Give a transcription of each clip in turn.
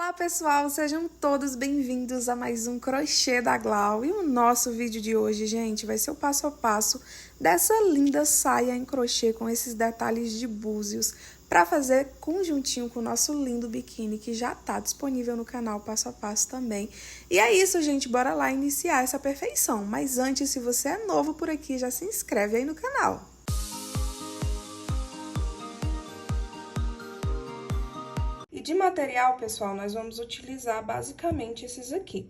Olá pessoal, sejam todos bem-vindos a mais um Crochê da Glau. E o nosso vídeo de hoje, gente, vai ser o passo a passo dessa linda saia em crochê com esses detalhes de búzios para fazer conjuntinho com o nosso lindo biquíni que já tá disponível no canal passo a passo também. E é isso, gente, bora lá iniciar essa perfeição. Mas antes, se você é novo por aqui, já se inscreve aí no canal. De material, pessoal, nós vamos utilizar basicamente esses aqui.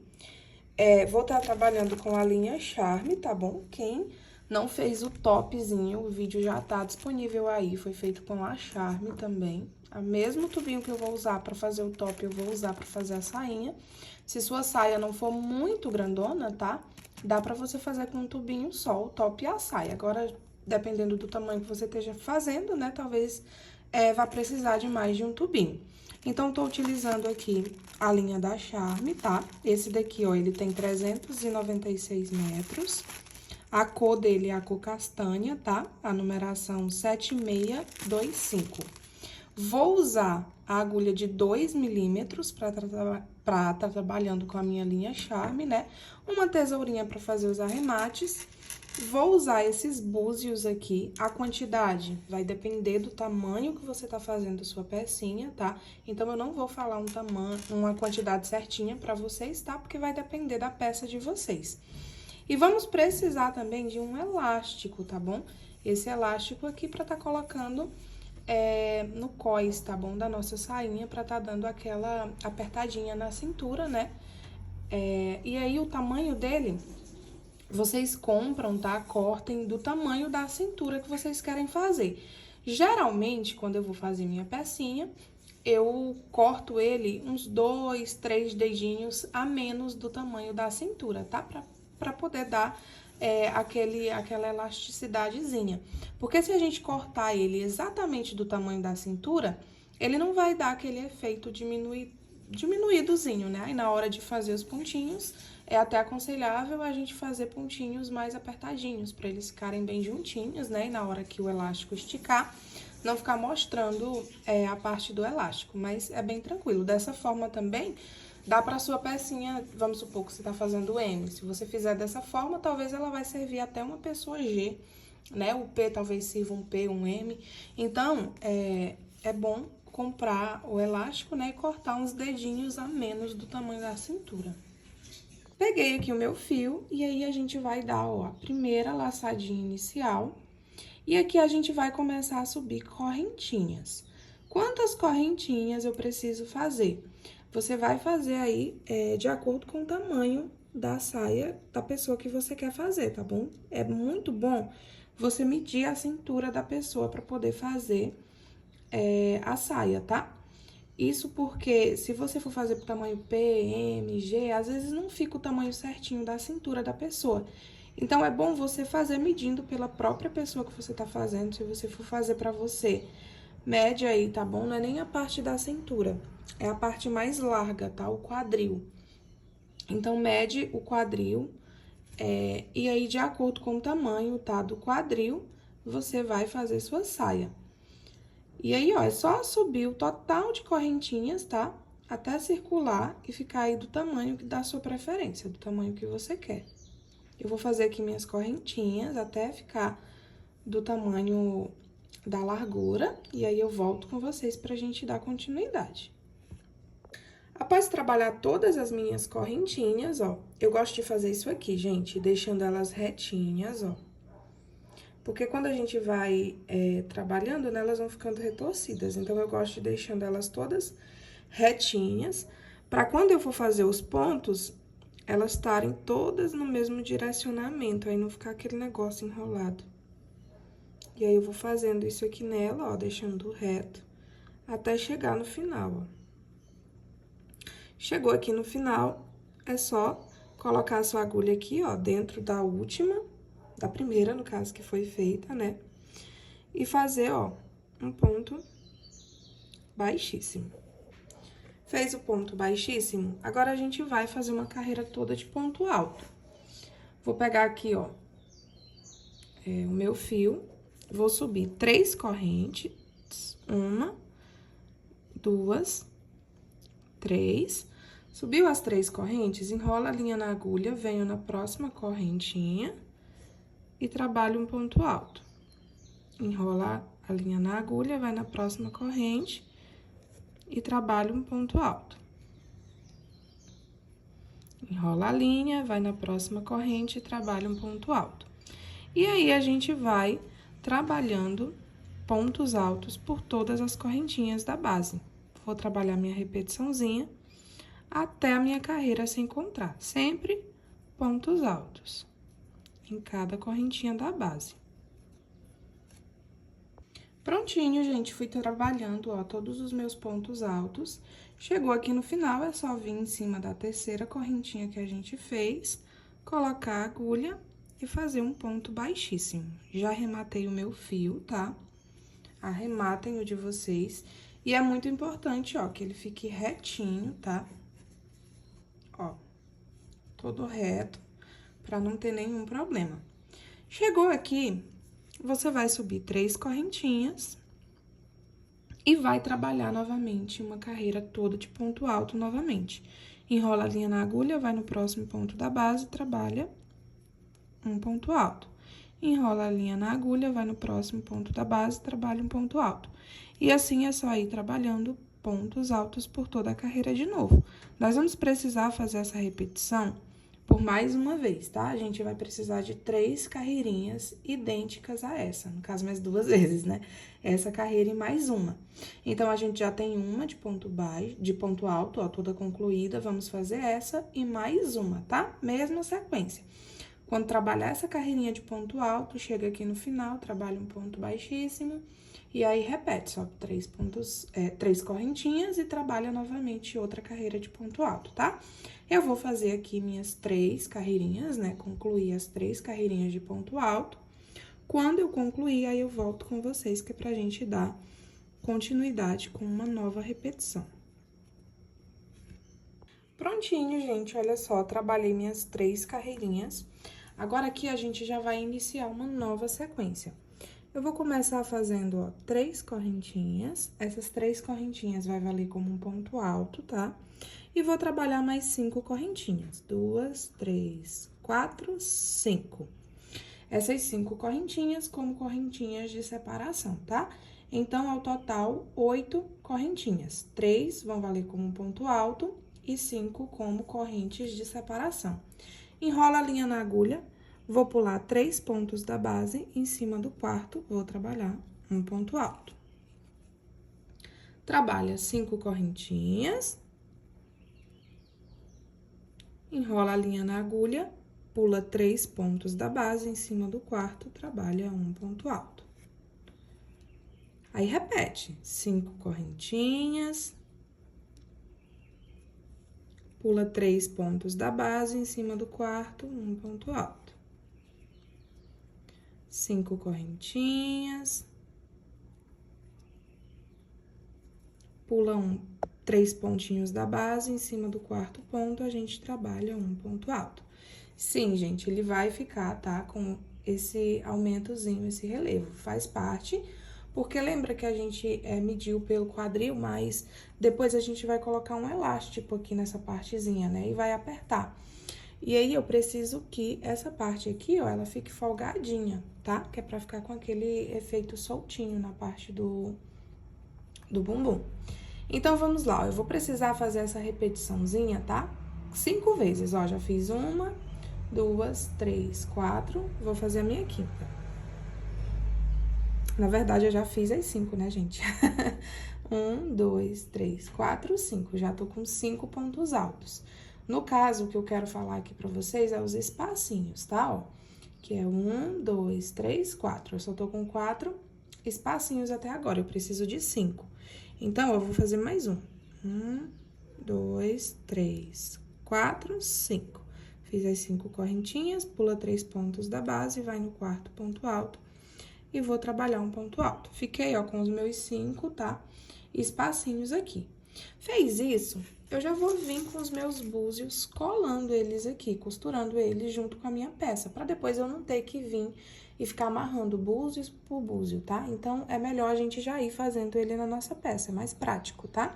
Vou estar trabalhando com a linha Charme, tá bom? Quem não fez o topzinho, o vídeo já tá disponível aí, foi feito com a Charme também. O mesmo tubinho que eu vou usar para fazer o top, eu vou usar para fazer a sainha. Se sua saia não for muito grandona, tá? Dá para você fazer com um tubinho só, o top e a saia. Agora, dependendo do tamanho que você esteja fazendo, né? Talvez vá precisar de mais de um tubinho. Então, tô utilizando aqui a linha da Charme, tá? Esse daqui, ó, ele tem 396 metros. A cor dele é a cor castanha, tá? A numeração 7625. Vou usar a agulha de 2 milímetros pra tá trabalhando com a minha linha Charme, né? Uma tesourinha pra fazer os arremates. Vou usar esses búzios aqui, a quantidade vai depender do tamanho que você tá fazendo a sua pecinha, tá? Então, eu não vou falar um tamanho, uma quantidade certinha pra vocês, tá? Porque vai depender da peça de vocês. E vamos precisar também de um elástico, tá bom? Esse elástico aqui pra tá colocando no cós, tá bom? Da nossa sainha, pra tá dando aquela apertadinha na cintura, né? E aí, o tamanho dele... Vocês compram, tá? Cortem do tamanho da cintura que vocês querem fazer. Geralmente, quando eu vou fazer minha pecinha, eu corto ele uns 2, 3 dedinhos a menos do tamanho da cintura, tá? Pra poder dar aquela elasticidadezinha. Porque se a gente cortar ele exatamente do tamanho da cintura, ele não vai dar aquele efeito diminuídozinho, né? Aí, na hora de fazer os pontinhos, é até aconselhável a gente fazer pontinhos mais apertadinhos, para eles ficarem bem juntinhos, né? E na hora que o elástico esticar, não ficar mostrando a parte do elástico, mas é bem tranquilo. Dessa forma também, dá pra sua pecinha, vamos supor que você tá fazendo M. Se você fizer dessa forma, talvez ela vai servir até uma pessoa G, né? O P talvez sirva um P, um M. Então, é bom comprar o elástico, né? E cortar uns dedinhos a menos do tamanho da cintura. Peguei aqui o meu fio e aí a gente vai dar, ó, a primeira laçadinha inicial. E aqui a gente vai começar a subir correntinhas. Quantas correntinhas eu preciso fazer? Você vai fazer aí de acordo com o tamanho da saia da pessoa que você quer fazer, tá bom? É muito bom você medir a cintura da pessoa para poder fazer a saia, tá? Isso porque, se você for fazer pro tamanho P, M, G, às vezes não fica o tamanho certinho da cintura da pessoa. Então, é bom você fazer medindo pela própria pessoa que você tá fazendo. Se você for fazer pra você, mede aí, tá bom? Não é nem a parte da cintura, é a parte mais larga, tá? O quadril. Então, mede o quadril, e aí, de acordo com o tamanho, tá? Do quadril, você vai fazer sua saia. E aí, ó, é só subir o total de correntinhas, tá? Até circular e ficar aí do tamanho da sua preferência, do tamanho que você quer. Eu vou fazer aqui minhas correntinhas até ficar do tamanho da largura, e aí eu volto com vocês pra gente dar continuidade. Após trabalhar todas as minhas correntinhas, ó, eu gosto de fazer isso aqui, gente, deixando elas retinhas, ó. Porque quando a gente vai trabalhando, né, elas vão ficando retorcidas. Então, eu gosto de deixando elas todas retinhas, pra quando eu for fazer os pontos, elas estarem todas no mesmo direcionamento, aí não ficar aquele negócio enrolado. E aí, eu vou fazendo isso aqui nela, ó, deixando reto, até chegar no final, ó. Chegou aqui no final, é só colocar a sua agulha aqui, ó, dentro da última, da primeira, no caso, que foi feita, né? E fazer, ó, um ponto baixíssimo. Fez o ponto baixíssimo, agora a gente vai fazer uma carreira toda de ponto alto. Vou pegar aqui, ó, o meu fio, vou subir 3 correntes, 1, 2, 3. Subiu as 3 correntes, enrola a linha na agulha, venho na próxima correntinha e trabalho um ponto alto. Enrola a linha na agulha, vai na próxima corrente e trabalho um ponto alto. Enrola a linha, vai na próxima corrente e trabalha um ponto alto. E aí, a gente vai trabalhando pontos altos por todas as correntinhas da base. Vou trabalhar minha repetiçãozinha até a minha carreira se encontrar. Sempre pontos altos em cada correntinha da base. Prontinho, gente, fui trabalhando, ó, todos os meus pontos altos. Chegou aqui no final, é só vir em cima da terceira correntinha que a gente fez, colocar a agulha e fazer um ponto baixíssimo. Já arrematei o meu fio, tá? Arrematem o de vocês. E é muito importante, ó, que ele fique retinho, tá? Ó, todo reto, pra não ter nenhum problema. Chegou aqui, você vai subir 3 correntinhas e vai trabalhar novamente uma carreira toda de ponto alto novamente. Enrola a linha na agulha, vai no próximo ponto da base, trabalha um ponto alto. Enrola a linha na agulha, vai no próximo ponto da base, trabalha um ponto alto. E assim é só ir trabalhando pontos altos por toda a carreira de novo. Nós vamos precisar fazer essa repetição por mais uma vez, tá? A gente vai precisar de 3 carreirinhas idênticas a essa, no caso, mais 2 vezes, né? Essa carreira e mais uma. Então, a gente já tem uma de ponto baixo, de ponto alto, ó, toda concluída, vamos fazer essa e mais uma, tá? Mesma sequência. Quando trabalhar essa carreirinha de ponto alto, chega aqui no final, trabalha um ponto baixíssimo, e aí repete, sobe 3 correntinhas e trabalha novamente outra carreira de ponto alto, tá? Eu vou fazer aqui minhas 3 carreirinhas, né? Concluir as 3 carreirinhas de ponto alto. Quando eu concluir, aí eu volto com vocês, que é pra gente dar continuidade com uma nova repetição. Prontinho, gente, olha só, trabalhei minhas 3 carreirinhas. Agora, aqui, a gente já vai iniciar uma nova sequência. Eu vou começar fazendo, ó, 3 correntinhas. Essas 3 correntinhas vai valer como um ponto alto, tá? E vou trabalhar mais 5 correntinhas. 2, 3, 4, 5. Essas 5 correntinhas como correntinhas de separação, tá? Então, ao total, 8 correntinhas. 3 vão valer como um ponto alto e 5 como correntes de separação. Enrola a linha na agulha, vou pular 3 pontos da base, em cima do quarto, vou trabalhar um ponto alto. Trabalha 5 correntinhas, enrola a linha na agulha, pula 3 pontos da base, em cima do quarto, trabalha um ponto alto. Aí, repete, 5 correntinhas, pula 3 pontos da base, em cima do quarto, um ponto alto. 5 correntinhas, pula 3 pontinhos da base, em cima do quarto ponto, a gente trabalha um ponto alto. Sim, gente, ele vai ficar, tá, com esse aumentozinho, esse relevo, faz parte, porque lembra que a gente mediu pelo quadril, mas depois a gente vai colocar um elástico aqui nessa partezinha, né, e vai apertar. E aí, eu preciso que essa parte aqui, ó, ela fique folgadinha, tá? Que é pra ficar com aquele efeito soltinho na parte do bumbum. Então, vamos lá, ó, eu vou precisar fazer essa repetiçãozinha, tá? 5 vezes, ó, já fiz 1, 2, 3, 4, vou fazer a minha quinta. Na verdade, eu já fiz as 5, né, gente? 1, 2, 3, 4, 5. Já tô com 5 pontos altos. No caso, o que eu quero falar aqui pra vocês é os espacinhos, tá? Ó, que é 1, 2, 3, 4. Eu só tô com 4 espacinhos até agora, eu preciso de 5. Então, eu vou fazer mais um. 1, 2, 3, 4, 5. Fiz as 5 correntinhas, pula 3 pontos da base, vai no quarto ponto alto e vou trabalhar um ponto alto. Fiquei, ó, com os meus 5, tá? Espacinhos aqui. Fez isso, eu já vou vir com os meus búzios colando eles aqui, costurando eles junto com a minha peça, pra depois eu não ter que vir e ficar amarrando búzios por búzio, tá? Então, é melhor a gente já ir fazendo ele na nossa peça, é mais prático, tá?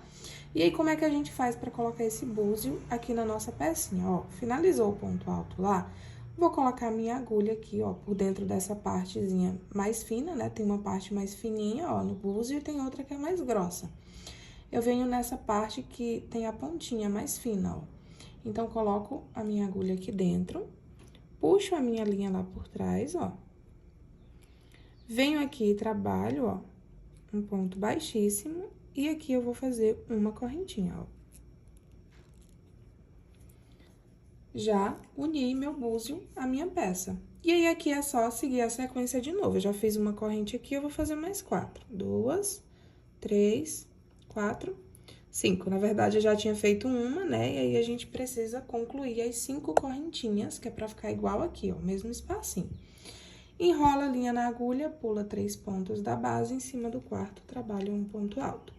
E aí, como é que a gente faz pra colocar esse búzio aqui na nossa pecinha? Ó, finalizou o ponto alto lá, vou colocar a minha agulha aqui, ó, por dentro dessa partezinha mais fina, né? Tem uma parte mais fininha, ó, no búzio e tem outra que é mais grossa. Eu venho nessa parte que tem a pontinha mais fina, ó. Então, coloco a minha agulha aqui dentro, puxo a minha linha lá por trás, ó. Venho aqui e trabalho, ó, um ponto baixíssimo, e aqui eu vou fazer uma correntinha, ó. Já uni meu búzio à minha peça. E aí, aqui é só seguir a sequência de novo. Eu já fiz uma corrente aqui, eu vou fazer mais 4. 2, 3, 4, 5. Na verdade, eu já tinha feito uma, né? E aí, a gente precisa concluir as 5 correntinhas, que é pra ficar igual aqui, ó, mesmo espacinho. Enrola a linha na agulha, pula 3 pontos da base, em cima do quarto, trabalha um ponto alto.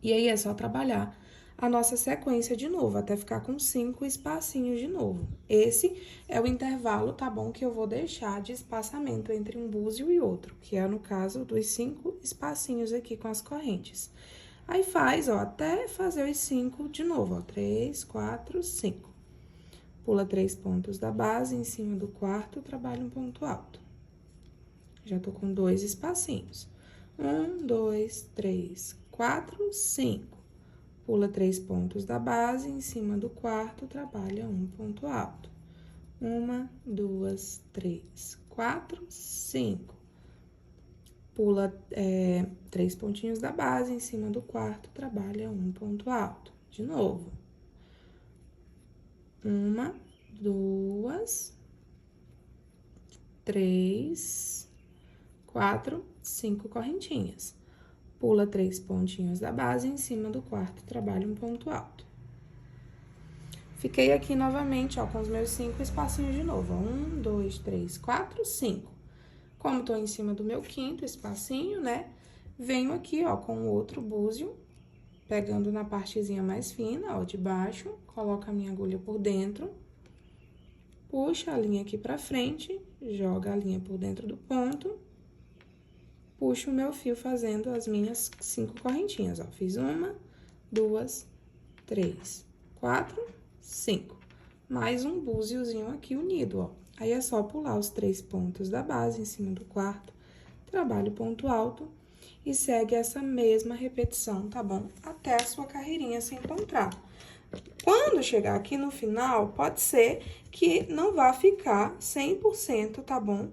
E aí, é só trabalhar a nossa sequência de novo, até ficar com 5 espacinhos de novo. Esse é o intervalo, tá bom? Que eu vou deixar de espaçamento entre um búzio e outro, que é, no caso, dos 5 espacinhos aqui com as correntes. Aí, faz, ó, até fazer os 5 de novo, ó, 3, 4, 5. Pula 3 pontos da base, em cima do quarto, trabalha um ponto alto. Já tô com 2 espacinhos. 1, 2, 3, 4, 5. Pula 3 pontos da base, em cima do quarto, trabalha um ponto alto. 1, 2, 3, 4, 5. Pula 3 pontinhos da base, em cima do quarto, trabalha um ponto alto. De novo. 1, 2, 3, 4, 5 correntinhas. Pula 3 pontinhos da base, em cima do quarto, trabalha um ponto alto. Fiquei aqui novamente, ó, com os meus 5 espacinhos de novo, ó. 1, 2, 3, 4, 5. Como tô em cima do meu 5º espacinho, né? Venho aqui, ó, com o outro búzio, pegando na partezinha mais fina, ó, de baixo, coloco a minha agulha por dentro, puxa a linha aqui pra frente, joga a linha por dentro do ponto, puxo o meu fio fazendo as minhas 5 correntinhas, ó. Fiz 1, 2, 3, 4, 5. Mais um búziozinho aqui unido, ó. Aí, é só pular os 3 pontos da base em cima do quarto, trabalho ponto alto e segue essa mesma repetição, tá bom? Até a sua carreirinha se encontrar. Quando chegar aqui no final, pode ser que não vá ficar 100%, tá bom?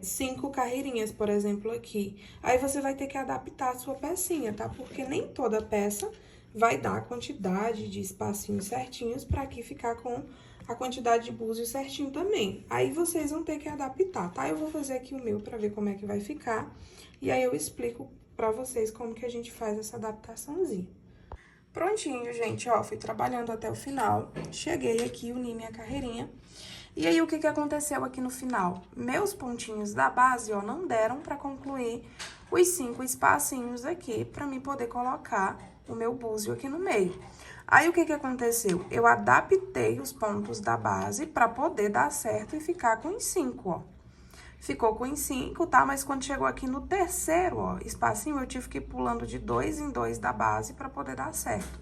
5 carreirinhas, por exemplo, aqui. Aí, você vai ter que adaptar a sua pecinha, tá? Porque nem toda peça vai dar a quantidade de espacinhos certinhos pra aqui ficar com a quantidade de búzios certinho também. Aí, vocês vão ter que adaptar, tá? Eu vou fazer aqui o meu pra ver como é que vai ficar. E aí, eu explico pra vocês como que a gente faz essa adaptaçãozinha. Prontinho, gente, ó, fui trabalhando até o final. Cheguei aqui, uni minha carreirinha. E aí, o que que aconteceu aqui no final? Meus pontinhos da base, ó, não deram pra concluir os 5 espacinhos aqui, pra mim poder colocar o meu búzio aqui no meio. Aí, o que que aconteceu? Eu adaptei os pontos da base pra poder dar certo e ficar com os 5, ó. Ficou com os 5, tá? Mas quando chegou aqui no terceiro, ó, espacinho, eu tive que ir pulando de 2 em 2 da base pra poder dar certo.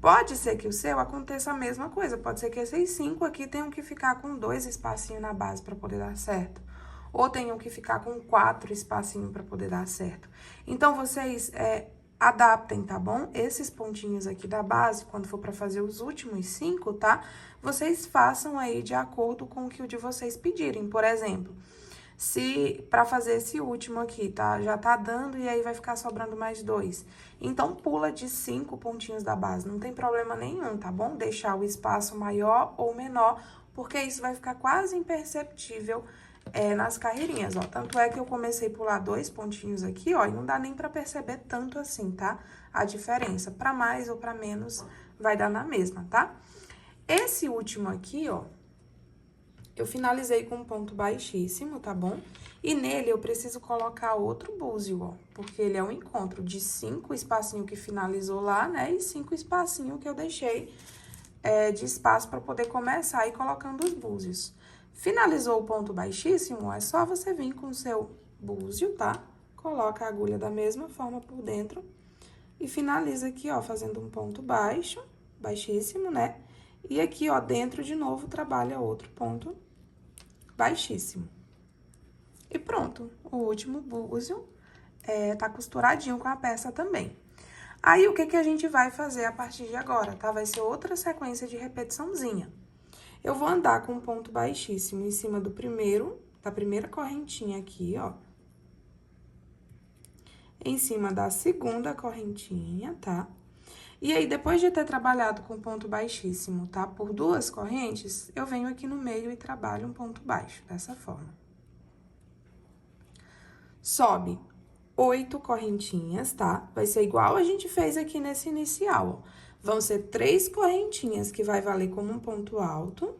Pode ser que o seu aconteça a mesma coisa, pode ser que esses 5 aqui tenham que ficar com 2 espacinhos na base para poder dar certo. Ou tenham que ficar com 4 espacinhos para poder dar certo. Então, vocês adaptem, tá bom? Esses pontinhos aqui da base, quando for para fazer os últimos 5, tá? Vocês façam aí de acordo com o que o de vocês pedirem. Por exemplo, se para fazer esse último aqui, tá? Já tá dando e aí vai ficar sobrando mais 2. Então, pula de 5 pontinhos da base, não tem problema nenhum, tá bom? Deixar o espaço maior ou menor, porque isso vai ficar quase imperceptível nas carreirinhas, ó. Tanto é que eu comecei a pular 2 pontinhos aqui, ó, e não dá nem pra perceber tanto assim, tá? A diferença, pra mais ou pra menos, vai dar na mesma, tá? Esse último aqui, ó, eu finalizei com um ponto baixíssimo, tá bom? E nele eu preciso colocar outro búzio, ó, porque ele é um encontro de 5 espacinhos que finalizou lá, né? E 5 espacinhos que eu deixei de espaço pra poder começar a ir colocando os búzios. Finalizou o ponto baixíssimo, é só você vir com o seu búzio, tá? Coloca a agulha da mesma forma por dentro e finaliza aqui, ó, fazendo um ponto baixo, baixíssimo, né? E aqui, ó, dentro de novo, trabalha outro ponto baixíssimo. E pronto, o último búzio tá costuradinho com a peça também. Aí, o que que a gente vai fazer a partir de agora, tá? Vai ser outra sequência de repetiçãozinha. Eu vou andar com um ponto baixíssimo em cima da primeira correntinha aqui, ó. Em cima da segunda correntinha, tá? E aí, depois de ter trabalhado com ponto baixíssimo, tá? Por 2 correntes, eu venho aqui no meio e trabalho um ponto baixo, dessa forma. Sobe 8 correntinhas, tá? Vai ser igual a gente fez aqui nesse inicial, ó. Vão ser 3 correntinhas que vai valer como um ponto alto.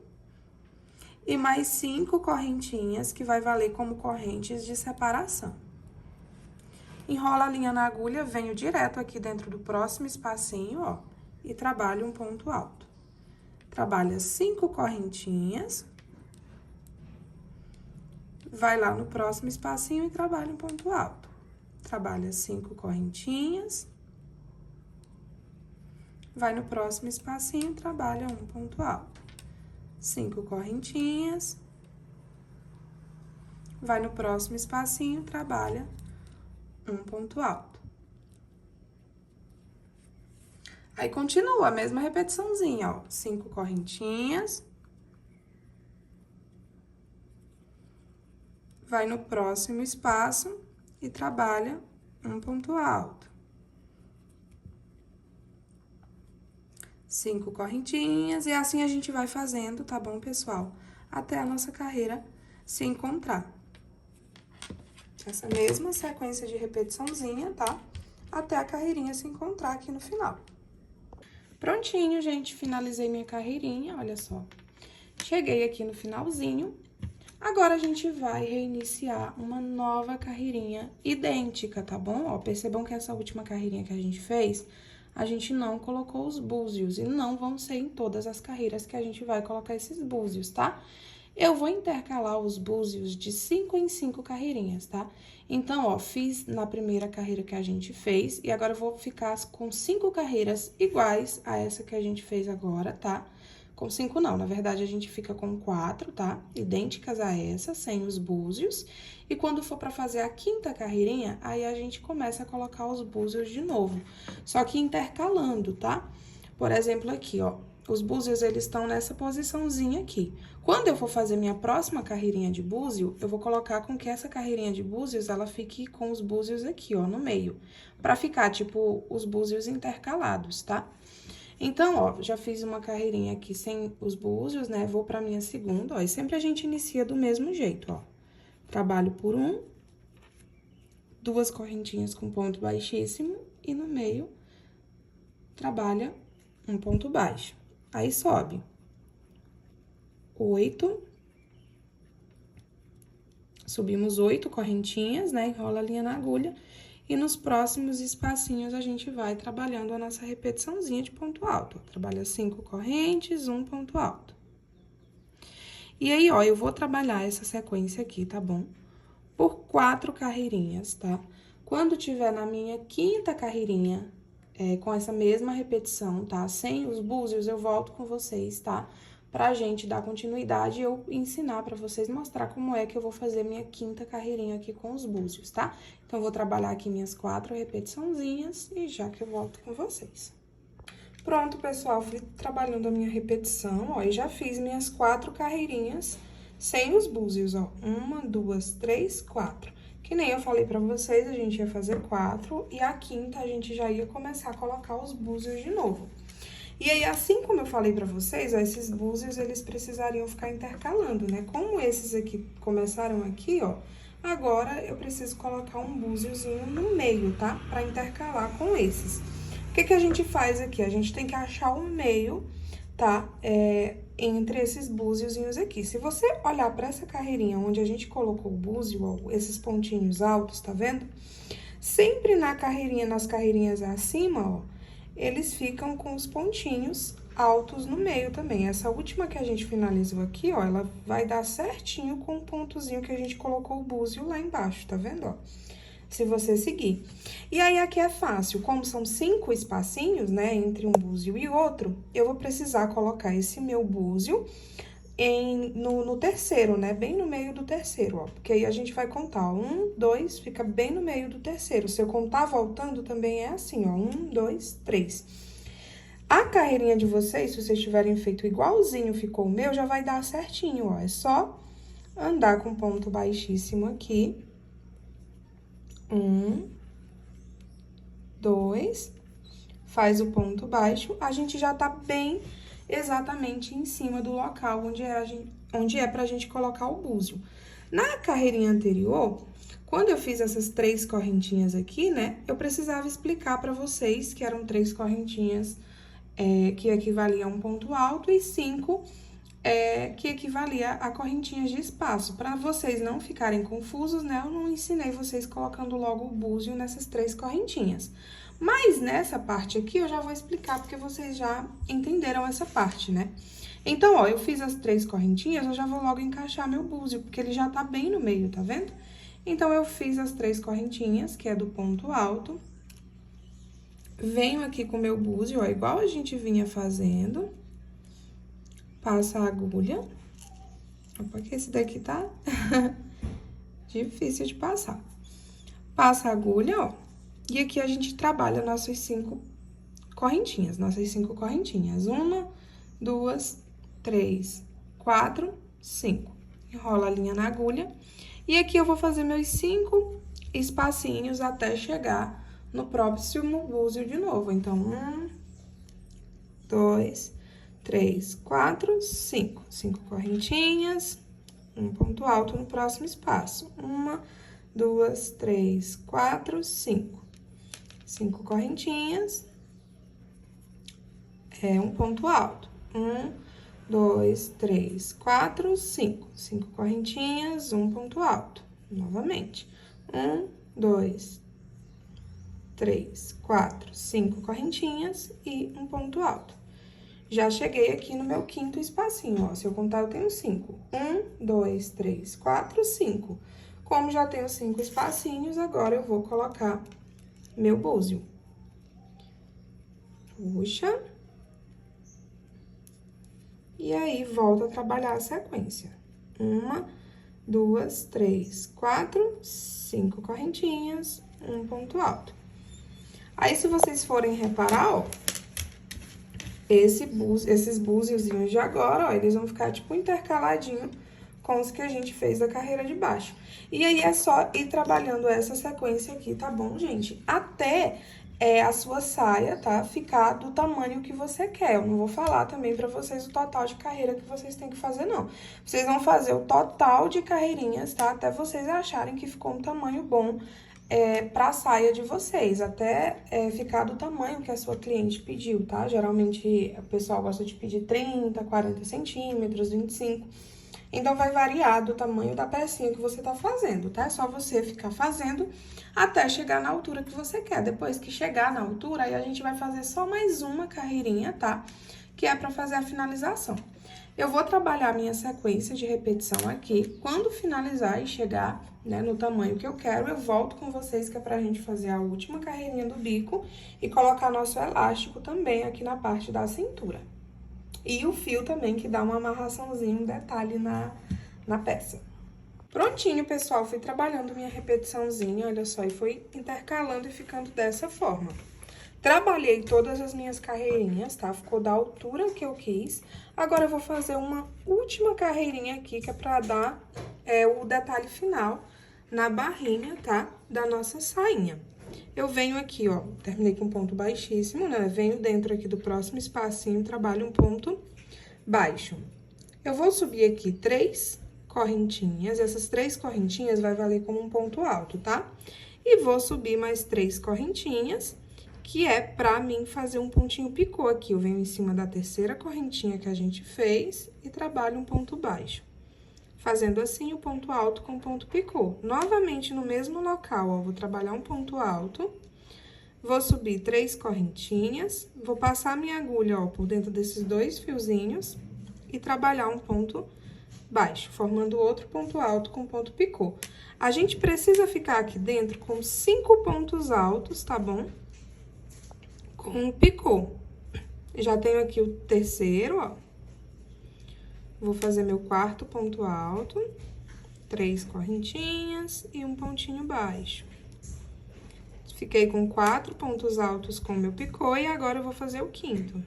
E mais 5 correntinhas que vai valer como correntes de separação. Enrola a linha na agulha, venho direto aqui dentro do próximo espacinho, ó, e trabalho um ponto alto. Trabalha 5 correntinhas. Vai lá no próximo espacinho e trabalha um ponto alto. Trabalha 5 correntinhas. Vai no próximo espacinho e trabalha um ponto alto. 5 correntinhas. Vai no próximo espacinho, trabalha um ponto alto. Aí, continua a mesma repetiçãozinha, ó. 5 correntinhas. Vai no próximo espaço e trabalha um ponto alto. 5 correntinhas, e assim a gente vai fazendo, tá bom, pessoal? Até a nossa carreira se encontrar. Essa mesma sequência de repetiçãozinha, tá? Até a carreirinha se encontrar aqui no final. Prontinho, gente, finalizei minha carreirinha, olha só. Cheguei aqui no finalzinho. Agora, a gente vai reiniciar uma nova carreirinha idêntica, tá bom? Ó, percebam que essa última carreirinha que a gente fez, a gente não colocou os búzios, e não vão ser em todas as carreiras que a gente vai colocar esses búzios, tá? Eu vou intercalar os búzios de 5 em 5 carreirinhas, tá? Então, ó, fiz na primeira carreira que a gente fez, e agora eu vou ficar com 5 carreiras iguais a essa que a gente fez agora, tá? Com 5 não, na verdade, a gente fica com 4, tá? Idênticas a essa, sem os búzios. E quando for pra fazer a quinta carreirinha, aí a gente começa a colocar os búzios de novo. Só que intercalando, tá? Por exemplo, aqui, ó, os búzios, eles estão nessa posiçãozinha aqui. Quando eu for fazer minha próxima carreirinha de búzio, eu vou colocar com que essa carreirinha de búzios, ela fique com os búzios aqui, ó, no meio. Pra ficar, tipo, os búzios intercalados, tá? Então, ó, já fiz uma carreirinha aqui sem os búzios, né? Vou pra minha segunda, ó, e sempre a gente inicia do mesmo jeito, ó. Trabalho por 1, 2 correntinhas com ponto baixíssimo, e no meio, trabalha um ponto baixo. Aí, sobe 8, subimos 8 correntinhas, né? Enrola a linha na agulha. E nos próximos espacinhos, a gente vai trabalhando a nossa repetiçãozinha de ponto alto. Trabalha 5 correntes, 1 ponto alto. E aí, ó, eu vou trabalhar essa sequência aqui, tá bom? Por 4 carreirinhas, tá? Quando tiver na minha quinta carreirinha, com essa mesma repetição, tá? Sem os búzios, eu volto com vocês, tá? Pra gente dar continuidade e eu ensinar pra vocês, mostrar como é que eu vou fazer minha quinta carreirinha aqui com os búzios, tá? Então, eu vou trabalhar aqui minhas 4 repetiçãozinhas e já que eu volto com vocês. Pronto, pessoal, fui trabalhando a minha repetição, ó, e já fiz minhas 4 carreirinhas sem os búzios, ó. 1, 2, 3, 4. Que nem eu falei pra vocês, a gente ia fazer 4 e a quinta a gente já ia começar a colocar os búzios de novo. E aí, assim como eu falei pra vocês, ó, esses búzios, eles precisariam ficar intercalando, né? Como esses aqui começaram aqui, ó, agora eu preciso colocar um búziozinho no meio, tá? Pra intercalar com esses. O que que a gente faz aqui? A gente tem que achar o meio, tá? Entre esses búziozinhos aqui. Se você olhar pra essa carreirinha onde a gente colocou o búzio, ó, esses pontinhos altos, tá vendo? Sempre nas carreirinhas acima, ó, eles ficam com os pontinhos altos no meio também. Essa última que a gente finalizou aqui, ó, ela vai dar certinho com o pontozinho que a gente colocou o búzio lá embaixo, tá vendo, ó? Se você seguir. E aí, aqui é fácil, como são 5 espacinhos, né, entre um búzio e outro, eu vou precisar colocar esse meu búzio no terceiro, né, bem no meio do terceiro, ó, porque aí a gente vai contar, ó, 1, 2, fica bem no meio do terceiro. Se eu contar voltando, também é assim, ó, 1, 2, 3. A carreirinha de vocês, se vocês tiverem feito igualzinho ficou o meu, já vai dar certinho, ó, é só andar com ponto baixíssimo aqui. 1, 2, faz o ponto baixo, a gente já tá bem exatamente em cima do local onde é pra gente colocar o búzio. Na carreirinha anterior, quando eu fiz essas 3 correntinhas aqui, né, eu precisava explicar pra vocês que eram 3 correntinhas que equivalia a um ponto alto e 5 que equivalia a correntinhas de espaço. Para vocês não ficarem confusos, né, eu não ensinei vocês colocando logo o búzio nessas 3 correntinhas. Mas nessa parte aqui eu já vou explicar, porque vocês já entenderam essa parte, né? Então, ó, eu fiz as 3 correntinhas, eu já vou logo encaixar meu búzio, porque ele já tá bem no meio, tá vendo? Então, eu fiz as 3 correntinhas, que é do ponto alto. Venho aqui com o meu búzio, ó, igual a gente vinha fazendo. Passa a agulha. Opa, que esse daqui tá difícil de passar. Passa a agulha, ó. E aqui a gente trabalha nossas 5 correntinhas, nossas 5 correntinhas. 1, 2, 3, 4, 5. Enrola a linha na agulha. E aqui eu vou fazer meus 5 espacinhos até chegar no próximo búzio de novo. Então, 1, 2, 3, 4, 5. 5 correntinhas, um ponto alto no próximo espaço. 1, 2, 3, 4, 5. 5 correntinhas, um ponto alto. 1, 2, 3, 4, 5. 5 correntinhas, um ponto alto. Novamente. 1, 2, 3, 4, 5 correntinhas e um ponto alto. Já cheguei aqui no meu 5º espacinho, ó. Se eu contar, eu tenho 5. 1, 2, 3, 4, 5. Como já tenho 5 espacinhos, agora eu vou colocar meu búzio. Puxa. E aí, volto a trabalhar a sequência. 1, 2, 3, 4, 5 correntinhas, um ponto alto. Aí, se vocês forem reparar, ó, esses búziozinhos de agora, ó, eles vão ficar, tipo, intercaladinho com os que a gente fez da carreira de baixo. E aí, é só ir trabalhando essa sequência aqui, tá bom, gente? Até a sua saia, tá? Ficar do tamanho que você quer. Eu não vou falar também pra vocês o total de carreira que vocês têm que fazer, não. Vocês vão fazer o total de carreirinhas, tá? Até vocês acharem que ficou um tamanho bom pra saia de vocês, até ficar do tamanho que a sua cliente pediu, tá? Geralmente, o pessoal gosta de pedir 30, 40 centímetros, 25. Então, vai variar do tamanho da pecinha que você tá fazendo, tá? É só você ficar fazendo até chegar na altura que você quer. Depois que chegar na altura, aí a gente vai fazer só mais uma carreirinha, tá? Que é pra fazer a finalização. Eu vou trabalhar a minha sequência de repetição aqui. Quando finalizar e chegar, né, no tamanho que eu quero, eu volto com vocês, que é pra gente fazer a última carreirinha do bico e colocar nosso elástico também aqui na parte da cintura. E o fio também, que dá uma amarraçãozinha, um detalhe na peça. Prontinho, pessoal, fui trabalhando minha repetiçãozinha, olha só, e fui intercalando e ficando dessa forma. Trabalhei todas as minhas carreirinhas, tá? Ficou da altura que eu quis. Agora, eu vou fazer uma última carreirinha aqui, que é pra dar o detalhe final na barrinha, tá? Da nossa sainha. Eu venho aqui, ó, terminei com ponto baixíssimo, né? Venho dentro aqui do próximo espacinho, trabalho um ponto baixo. Eu vou subir aqui 3 correntinhas, essas 3 correntinhas vai valer como um ponto alto, tá? E vou subir mais 3 correntinhas, que é pra mim fazer um pontinho picô aqui. Eu venho em cima da terceira correntinha que a gente fez e trabalho um ponto baixo. Fazendo assim o ponto alto com ponto picô. Novamente no mesmo local, ó, vou trabalhar um ponto alto, Vou subir 3 correntinhas, vou passar minha agulha, ó, por dentro desses 2 fiozinhos e trabalhar um ponto baixo, formando outro ponto alto com ponto picô. A gente precisa ficar aqui dentro com 5 pontos altos, tá bom? Com picô. Já tenho aqui o terceiro, ó. Vou fazer meu quarto ponto alto, 3 correntinhas e um pontinho baixo. Fiquei com 4 pontos altos com meu picô e agora eu vou fazer o quinto.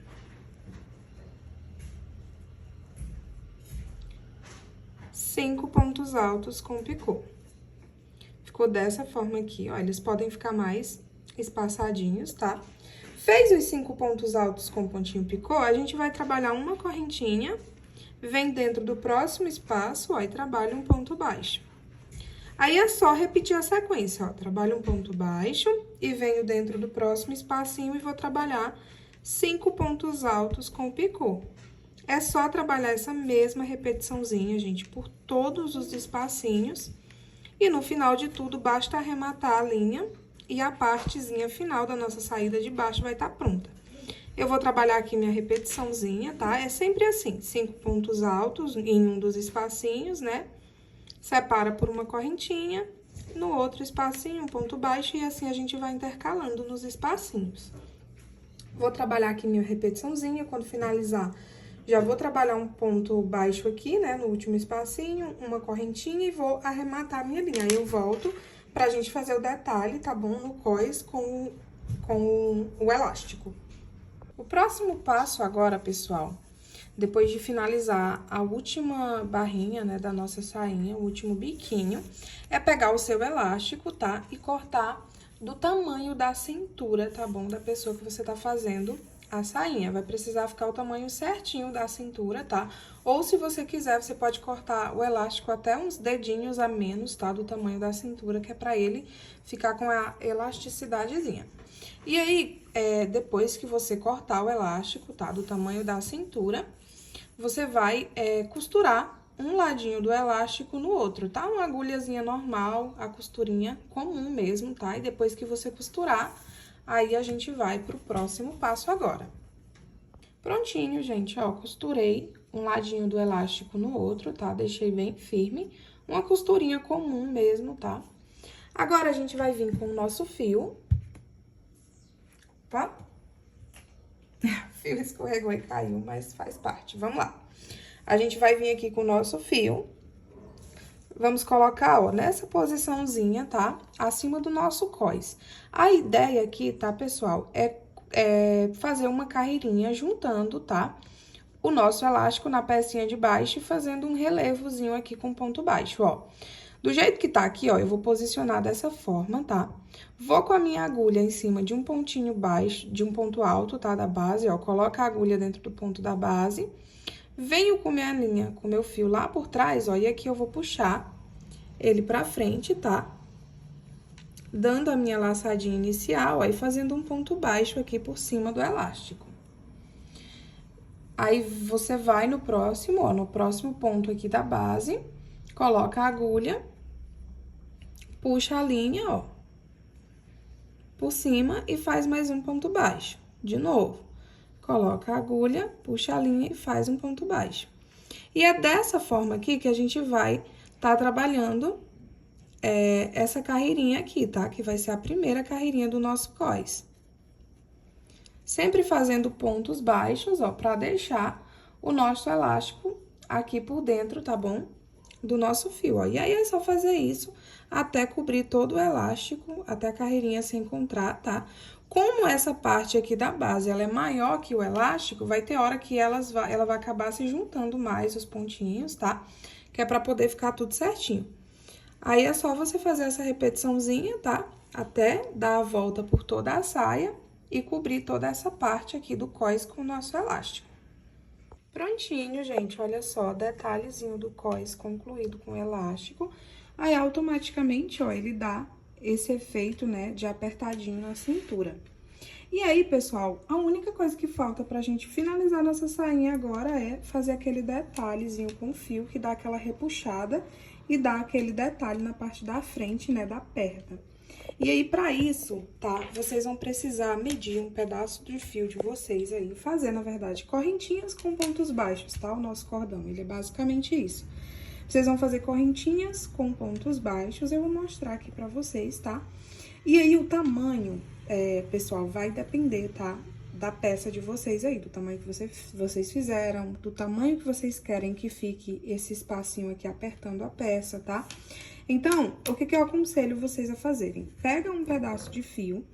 Cinco pontos altos com picô. Ficou dessa forma aqui, ó, eles podem ficar mais espaçadinhos, tá? Fez os 5 pontos altos com pontinho picô, a gente vai trabalhar uma correntinha, vem dentro do próximo espaço, ó, e trabalha um ponto baixo. Aí, é só repetir a sequência, ó, trabalho um ponto baixo e venho dentro do próximo espacinho e vou trabalhar 5 pontos altos com picô. É só trabalhar essa mesma repetiçãozinha, gente, por todos os espacinhos. E no final de tudo, basta arrematar a linha e a partezinha final da nossa saída de baixo vai estar pronta. Eu vou trabalhar aqui minha repetiçãozinha, tá? É sempre assim, 5 pontos altos em um dos espacinhos, né? Separa por uma correntinha, no outro espacinho, um ponto baixo, e assim a gente vai intercalando nos espacinhos. Vou trabalhar aqui minha repetiçãozinha, quando finalizar, já vou trabalhar um ponto baixo aqui, né, no último espacinho, uma correntinha e vou arrematar a minha linha. Aí eu volto pra gente fazer o detalhe, tá bom? No cós com o elástico. O próximo passo agora, pessoal, depois de finalizar a última barrinha, né, da nossa sainha, o último biquinho, é pegar o seu elástico, tá? E cortar do tamanho da cintura, tá bom? Da pessoa que você tá fazendo a sainha. Vai precisar ficar o tamanho certinho da cintura, tá? Ou, se você quiser, você pode cortar o elástico até uns dedinhos a menos, tá? Do tamanho da cintura, que é pra ele ficar com a elasticidadezinha. E aí, depois que você cortar o elástico, tá? Do tamanho da cintura, você vai costurar um ladinho do elástico no outro, tá? Uma agulhazinha normal, a costurinha comum mesmo, tá? E depois que você costurar, aí a gente vai pro próximo passo agora. Prontinho, gente, ó, costurei um ladinho do elástico no outro, tá? Deixei bem firme, uma costurinha comum mesmo, tá? Agora, a gente vai vir com o nosso fio, tá? O fio escorregou e caiu, mas faz parte, vamos lá. A gente vai vir aqui com o nosso fio, vamos colocar, ó, nessa posiçãozinha, tá? Acima do nosso cós. A ideia aqui, tá, pessoal, é fazer uma carreirinha juntando, tá? O nosso elástico na pecinha de baixo e fazendo um relevozinho aqui com ponto baixo, ó. Do jeito que tá aqui, ó, eu vou posicionar dessa forma, tá? Vou com a minha agulha em cima de um pontinho baixo, de um ponto alto, tá? Da base, ó, coloca a agulha dentro do ponto da base. Venho com minha linha, com meu fio lá por trás, ó, e aqui eu vou puxar ele pra frente, tá? Dando a minha laçadinha inicial, aí fazendo um ponto baixo aqui por cima do elástico. Aí, você vai no próximo, ó, no próximo ponto aqui da base, coloca a agulha, puxa a linha, ó, por cima e faz mais um ponto baixo. De novo, coloca a agulha, puxa a linha e faz um ponto baixo. E é dessa forma aqui que a gente vai tá trabalhando essa carreirinha aqui, tá? Que vai ser a primeira carreirinha do nosso cós. Sempre fazendo pontos baixos, ó, pra deixar o nosso elástico aqui por dentro, tá bom? Do nosso fio, ó. E aí, é só fazer isso até cobrir todo o elástico, até a carreirinha se encontrar, tá? Como essa parte aqui da base, ela é maior que o elástico, vai ter hora que ela vai acabar se juntando mais os pontinhos, tá? Que é pra poder ficar tudo certinho. Aí, é só você fazer essa repetiçãozinha, tá? Até dar a volta por toda a saia e cobrir toda essa parte aqui do cós com o nosso elástico. Prontinho, gente, olha só, detalhezinho do cós concluído com elástico. Aí, automaticamente, ó, ele dá esse efeito, né, de apertadinho na cintura. E aí, pessoal, a única coisa que falta pra gente finalizar nossa sainha agora é fazer aquele detalhezinho com fio que dá aquela repuxada e dá aquele detalhe na parte da frente, né, da perna. E aí, pra isso, tá? Vocês vão precisar medir um pedaço de fio de vocês aí, fazer, na verdade, correntinhas com pontos baixos, tá? O nosso cordão, ele é basicamente isso. Vocês vão fazer correntinhas com pontos baixos, eu vou mostrar aqui pra vocês, tá? E aí, o tamanho, pessoal, vai depender, tá? Da peça de vocês aí, do tamanho que vocês fizeram, do tamanho que vocês querem que fique esse espacinho aqui apertando a peça, tá? Então, o que eu aconselho vocês a fazerem? Pega um pedaço de fio,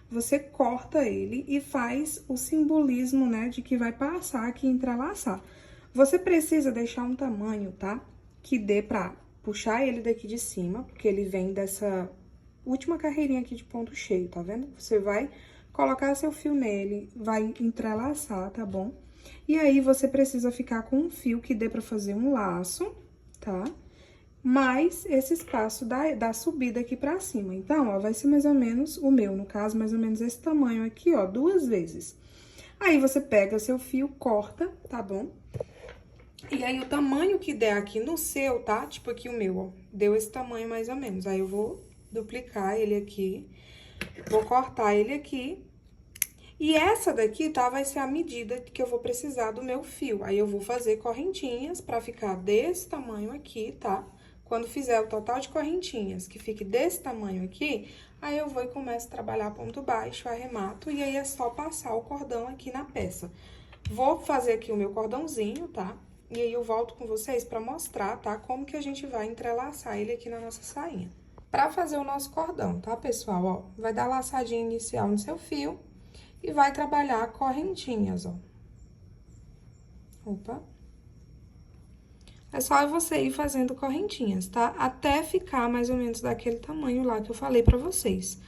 você corta ele e faz o simbolismo, né, de que vai passar aqui e entrelaçar. Você precisa deixar um tamanho, tá? Que dê pra puxar ele daqui de cima, porque ele vem dessa última carreirinha aqui de ponto cheio, tá vendo? Você vai colocar seu fio nele, vai entrelaçar, tá bom? E aí, você precisa ficar com um fio que dê pra fazer um laço, tá? Mais esse espaço da subida aqui pra cima. Então, ó, vai ser mais ou menos, o meu, no caso, mais ou menos esse tamanho aqui, ó, 2 vezes. Aí, você pega seu fio, corta, tá bom? E aí, o tamanho que der aqui no seu, tá? Tipo aqui o meu, ó, deu esse tamanho mais ou menos. Aí, eu vou duplicar ele aqui, vou cortar ele aqui. E essa daqui, tá, vai ser a medida que eu vou precisar do meu fio. Aí, eu vou fazer correntinhas pra ficar desse tamanho aqui, tá? Quando fizer o total de correntinhas, que fique desse tamanho aqui, aí eu vou e começo a trabalhar ponto baixo, arremato, e aí é só passar o cordão aqui na peça. Vou fazer aqui o meu cordãozinho, tá? E aí eu volto com vocês pra mostrar, tá? Como que a gente vai entrelaçar ele aqui na nossa sainha. Pra fazer o nosso cordão, tá, pessoal? Ó, vai dar laçadinha inicial no seu fio e vai trabalhar correntinhas, ó. Opa! É só você ir fazendo correntinhas, tá? Até ficar mais ou menos daquele tamanho lá que eu falei pra vocês.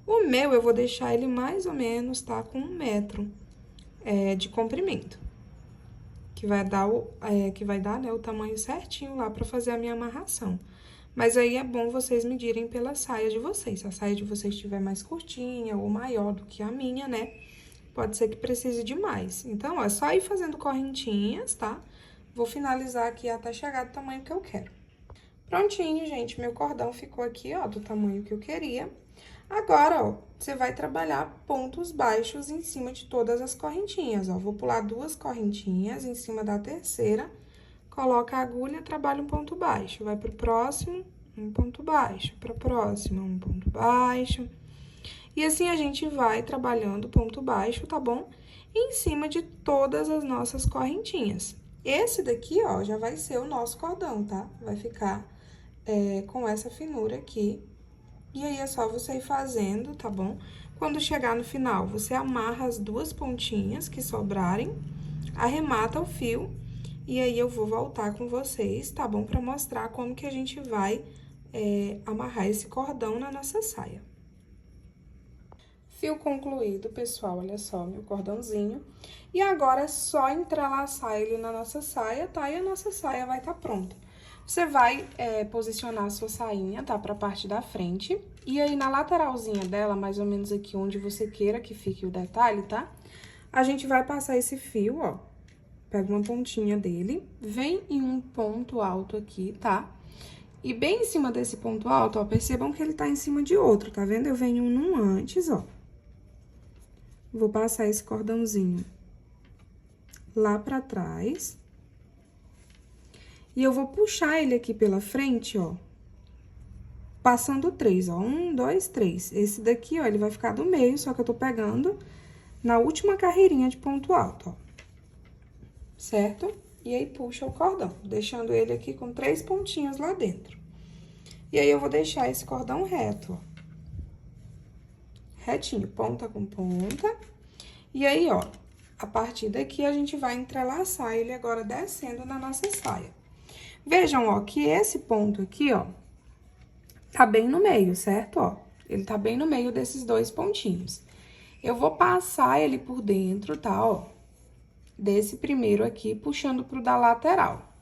O meu, eu vou deixar ele mais ou menos, tá? Com 1 metro de comprimento. Que vai dar, né, o tamanho certinho lá pra fazer a minha amarração. Mas aí é bom vocês medirem pela saia de vocês. Se a saia de vocês estiver mais curtinha ou maior do que a minha, né? Pode ser que precise de mais. Então, ó, é só ir fazendo correntinhas, tá? Vou finalizar aqui até chegar do tamanho que eu quero. Prontinho, gente, meu cordão ficou aqui, ó, do tamanho que eu queria. Agora, ó, você vai trabalhar pontos baixos em cima de todas as correntinhas, ó. Vou pular 2 correntinhas em cima da terceira, coloca a agulha, trabalha um ponto baixo. Vai pro próximo, um ponto baixo. Pra próxima, um ponto baixo. E assim a gente vai trabalhando ponto baixo, tá bom? Em cima de todas as nossas correntinhas. Esse daqui, ó, já vai ser o nosso cordão, tá? Vai ficar com essa finura aqui. E aí, é só você ir fazendo, tá bom? Quando chegar no final, você amarra as 2 pontinhas que sobrarem, arremata o fio, e aí eu vou voltar com vocês, tá bom? Pra mostrar como que a gente vai amarrar esse cordão na nossa saia. Fio concluído, pessoal, olha só, meu cordãozinho. E agora é só entrelaçar ele na nossa saia, tá? E a nossa saia vai tá pronta. Você vai posicionar a sua sainha, tá? Pra parte da frente. E aí, na lateralzinha dela, mais ou menos aqui onde você queira que fique o detalhe, tá? A gente vai passar esse fio, ó. Pega uma pontinha dele, vem em um ponto alto aqui, tá? E bem em cima desse ponto alto, ó, percebam que ele tá em cima de outro, tá vendo? Eu venho num antes, ó. Vou passar esse cordãozinho lá pra trás. E eu vou puxar ele aqui pela frente, ó. Passando 3, ó. 1, 2, 3. Esse daqui, ó, ele vai ficar do meio, só que eu tô pegando na última carreirinha de ponto alto, ó. Certo? E aí, puxa o cordão, deixando ele aqui com 3 pontinhos lá dentro. E aí, eu vou deixar esse cordão reto, ó. Retinho, ponta com ponta. E aí, ó, a partir daqui, a gente vai entrelaçar ele agora descendo na nossa saia. Vejam, ó, que esse ponto aqui, ó, tá bem no meio, certo? Ó, ele tá bem no meio desses 2 pontinhos. Eu vou passar ele por dentro, tá, ó, desse primeiro aqui, puxando pro da lateral.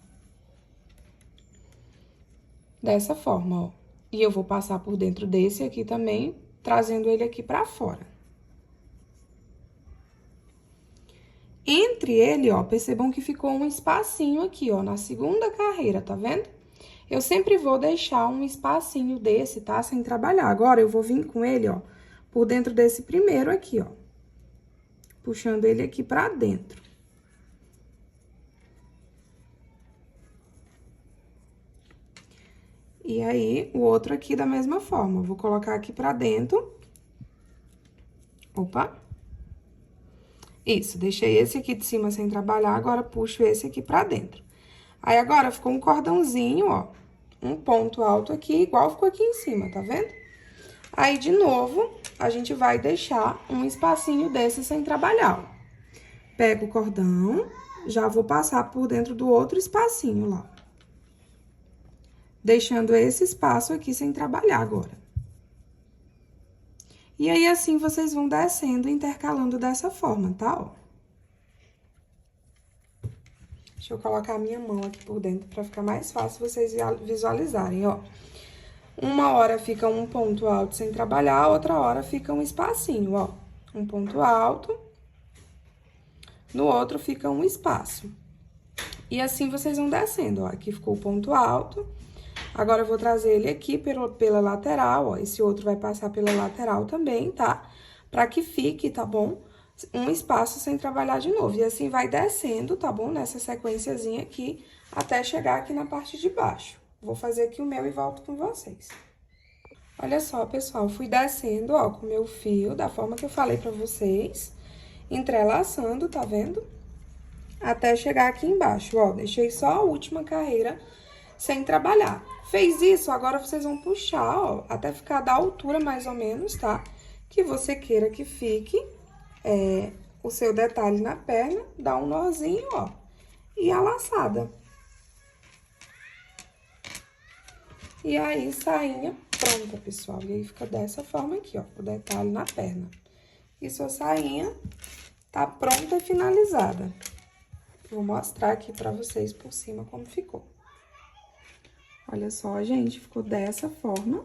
Dessa forma, ó. E eu vou passar por dentro desse aqui também, trazendo ele aqui pra fora. Entre ele, ó, percebam que ficou um espacinho aqui, ó, na segunda carreira, tá vendo? Eu sempre vou deixar um espacinho desse, tá? Sem trabalhar. Agora, eu vou vir com ele, ó, por dentro desse primeiro aqui, ó. Puxando ele aqui pra dentro. E aí, o outro aqui da mesma forma. Vou colocar aqui pra dentro. Opa. Isso, deixei esse aqui de cima sem trabalhar, agora puxo esse aqui pra dentro. Aí, agora, ficou um cordãozinho, ó. Um ponto alto aqui, igual ficou aqui em cima, tá vendo? Aí, de novo, a gente vai deixar um espacinho desse sem trabalhar, ó. Pego o cordão, já vou passar por dentro do outro espacinho lá. Deixando esse espaço aqui sem trabalhar agora. E aí, assim, vocês vão descendo, intercalando dessa forma, tá? Ó. Deixa eu colocar a minha mão aqui por dentro pra ficar mais fácil vocês visualizarem, ó. Uma hora fica um ponto alto sem trabalhar, outra hora fica um espacinho, ó. Um ponto alto, no outro fica um espaço. E assim vocês vão descendo, ó. Aqui ficou o ponto alto. Agora, eu vou trazer ele aqui pela lateral, ó. Esse outro vai passar pela lateral também, tá? Pra que fique, tá bom? Um espaço sem trabalhar de novo. E assim vai descendo, tá bom? Nessa sequenciazinha aqui, até chegar aqui na parte de baixo. Vou fazer aqui o meu e volto com vocês. Olha só, pessoal, fui descendo, ó, com o meu fio, da forma que eu falei pra vocês. Entrelaçando, tá vendo? Até chegar aqui embaixo, ó. Deixei só a última carreira sem trabalhar. Fez isso, agora vocês vão puxar, ó, até ficar da altura mais ou menos, tá? Que você queira que fique o seu detalhe na perna, dá um nozinho, ó, e a laçada. E aí, sainha pronta, pessoal. E aí, fica dessa forma aqui, ó, o detalhe na perna. E sua sainha tá pronta e finalizada. Vou mostrar aqui pra vocês por cima como ficou. Olha só, gente, ficou dessa forma.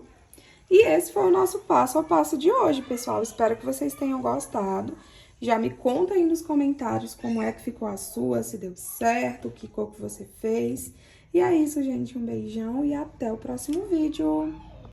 E esse foi o nosso passo a passo de hoje, pessoal. Espero que vocês tenham gostado. Já me conta aí nos comentários como é que ficou a sua, se deu certo, que cor que você fez. E é isso, gente. Um beijão e até o próximo vídeo.